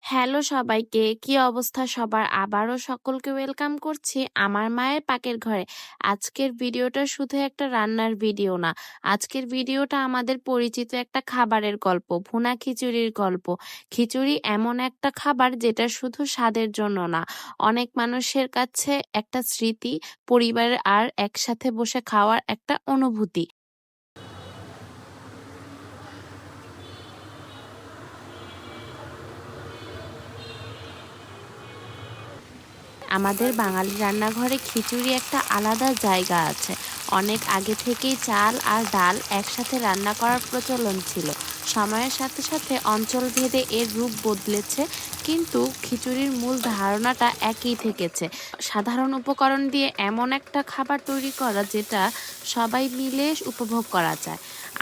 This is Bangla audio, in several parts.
হ্যালো সবাইকে, কি অবস্থা সবার? আবারও সকলকে ওয়েলকাম করছি আমার মায়ের পাকের ঘরে। আজকের ভিডিওটা শুধু একটা রান্নার ভিডিও না। আজকের ভিডিওটা আমাদের পরিচিত একটা খাবারের গল্প, ভুনা খিচুড়ির গল্প। খিচুড়ি এমন একটা খাবার যেটা শুধু স্বাদের জন্য না, অনেক মানুষের কাছে একটা স্মৃতি, পরিবার আর একসাথে বসে খাওয়ার একটা অনুভূতি। আমাদের বাঙালি রান্নাঘরে খিচুড়ি একটা আলাদা জায়গা আছে। অনেক আগে থেকেই চাল আর ডাল একসাথে রান্না করার প্রচলন ছিল। সময়ের সাথে সাথে অঞ্চল ভেদে এর রূপ বদলেছে, কিন্তু খিচুড়ির মূল ধারণাটা একই থেকেছে। সাধারণ উপকরণ দিয়ে এমন একটা খাবার তৈরি করা যেটা সবাই মিলে উপভোগ করা যায়।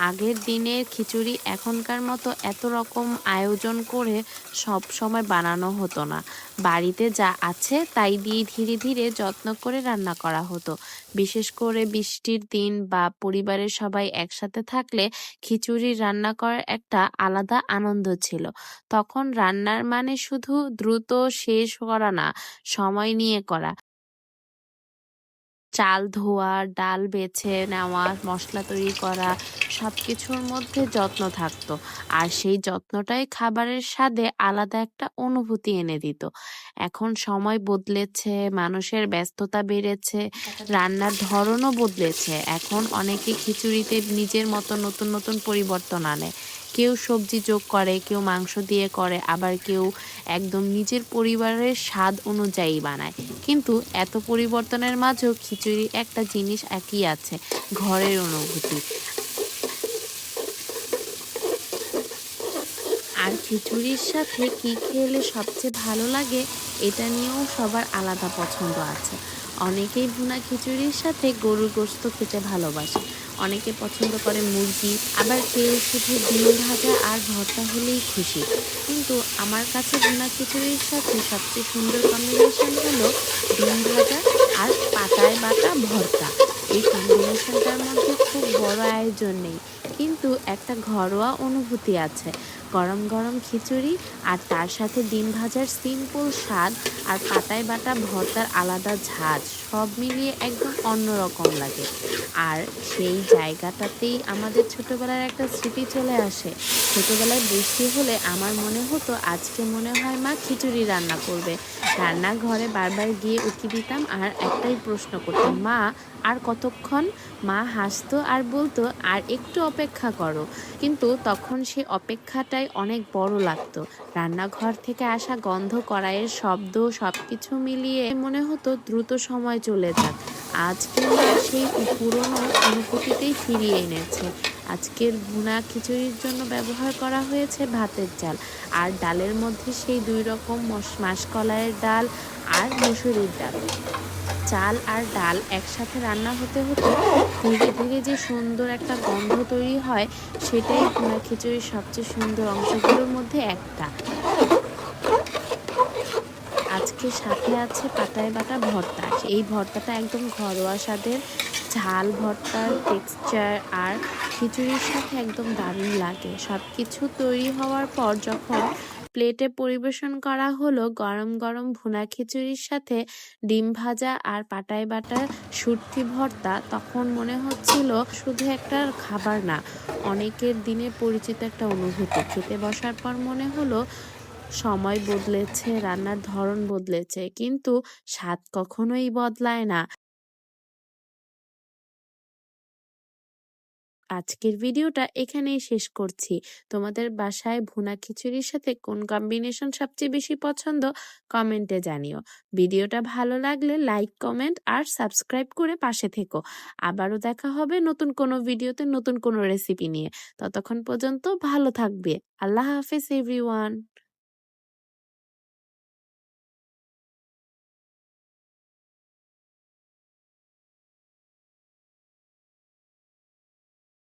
আগের দিনের খিচুড়ি এখনকার মতো এত রকম আয়োজন করে সব সময় বানানো হতো না। বাড়িতে যা আছে তাই দিয়ে ধীরে ধীরে যত্ন করে রান্না করা হতো। বিশেষ করে বৃষ্টির দিন বা পরিবারের সবাই একসাথে থাকলে খিচুড়ি রান্না করার একটা আলাদা আনন্দ ছিল। তখন রান্নার মানে শুধু দ্রুত শেষ করা না, সময় নিয়ে করা। চাল ধোয়া, ডাল বেছে নেওয়া, মসলা তৈরি করা, সবকিছুর মধ্যে যত্ন থাকতো। আর সেই যত্নটাই খাবারের স্বাদে আলাদা একটা অনুভূতি এনে দিত। এখন সময় বদলেছে, মানুষের ব্যস্ততা বেড়েছে, রান্নার ধরনও বদলেছে। এখন অনেকে খিচুড়িতে নিজের মতো নতুন নতুন পরিবর্তন আনে। কেউ সবজি যোগ করে, কেউ মাংস দিয়ে করে, আবার কেউ একদম নিজের পরিবারের স্বাদ অনুযায়ী বানায়। কিন্তু এত পরিবর্তনের মাঝেও খিচুড়ি একটা জিনিস একই আছে, ঘরের অনুভূতি। আর খিচুড়ির সাথে কি খেলে সবচেয়ে ভালো লাগে, এটা নিয়েও সবার আলাদা পছন্দ আছে। অনেকেই ভুনা খিচুড়ির সাথে গরুর গোশত খেতে ভালোবাসে, অনেকে পছন্দ করে মুরগি, আবার কেউ শুধু ডিম ভাজা আর ভর্তা হলেই খুশি। কিন্তু আমার কাছে ভুনা খিচুড়ির সাথে সবচেয়ে সুন্দর কম্বিনেশন হলো ডিম ভাজা আর পাতায় বাটা ভর্তা। এই কম্বিনেশনটার মধ্যে খুব বড় আয়োজন নেই, কিন্তু একটা ঘরোয়া অনুভূতি আছে। গরম গরম খিচুড়ি আর তার সাথে ডিম ভাজার সিম্পল স্বাদ আর পাতায় বাটা ভর্তার আলাদা ঝাঁজ, সব মিলিয়ে একদম অন্যরকম লাগে। আর সেই জায়গাটাতেই আমাদের ছোটবেলার একটা স্মৃতি চলে আসে। ছোটবেলায় বৃষ্টি হলে আমার মনে হতো আজকে মনে হয় মা খিচুড়ি রান্না করবে। রান্নাঘরে বারবার গিয়ে উকি দিতাম আর একটাই প্রশ্ন করতাম, মা আর কতক্ষণ? মা হাসতো আর বলতো, আর একটু অপেক্ষা করো। কিন্তু তখন সে অপেক্ষাটাই অনেক বড় লাগতো। রান্নাঘর থেকে আসা গন্ধ, কড়াইয়ের শব্দ, সবকিছু মিলিয়ে মনে হতো দ্রুত সময় চলে যাক। আজ কিংবা সেই পুরনো অনুভূতিতেই ফিরিয়ে এনেছে। আজকের ভুনা খিচুড়ির জন্য ব্যবহার করা হয়েছে ভাতের চাল, আর ডালের মধ্যে সেই দুই রকম মাসকলাইয়ের ডাল আর মসুরির ডাল। চাল আর ডাল একসাথে রান্না হতে হতে ধীরে ধীরে যে সুন্দর একটা গন্ধ তৈরি হয়, সেটাই ভুনা খিচুড়ির সবচেয়ে সুন্দর অংশগুলোর মধ্যে একটা। আজকে সাথে আছে পাতায় বাটা ভর্তা। এই ভর্তাটা একদম ঘরোয়া স্বাদের, ঝাল ভর্তার টেক্সচার আর খিচুড়ির সাথে একদম দারুণ লাগে। সবকিছু তৈরি হওয়ার পর যখন প্লেটে পরিবেশন করা হলো গরম গরম ভুনা খিচুড়ির সাথে ডিম ভাজা আর পাটায় বাটা শুটকি ভর্তা, তখন মনে হচ্ছিল শুধু একটা খাবার না, অনেকের দিনে পরিচিত একটা অনুভূতি। খেতে বসার পর মনে হলো সময় বদলেছে, রান্নার ধরন বদলেছে, কিন্তু স্বাদ কখনোই বদলায় না। আজকের ভিডিওটা এখানেই শেষ করছি। তোমাদের বাসায় ভুনা খিচুড়ির সাথে কোন কম্বিনেশন সবচেয়ে বেশি পছন্দ, কমেন্টে জানিও। ভিডিওটা ভালো লাগলে লাইক, কমেন্ট আর সাবস্ক্রাইব করে পাশে থেকো। আবারও দেখা হবে নতুন কোনো ভিডিওতে নতুন কোনো রেসিপি নিয়ে। ততক্ষণ পর্যন্ত ভালো থাকবে। আল্লাহ হাফেজ এভরিওয়ান।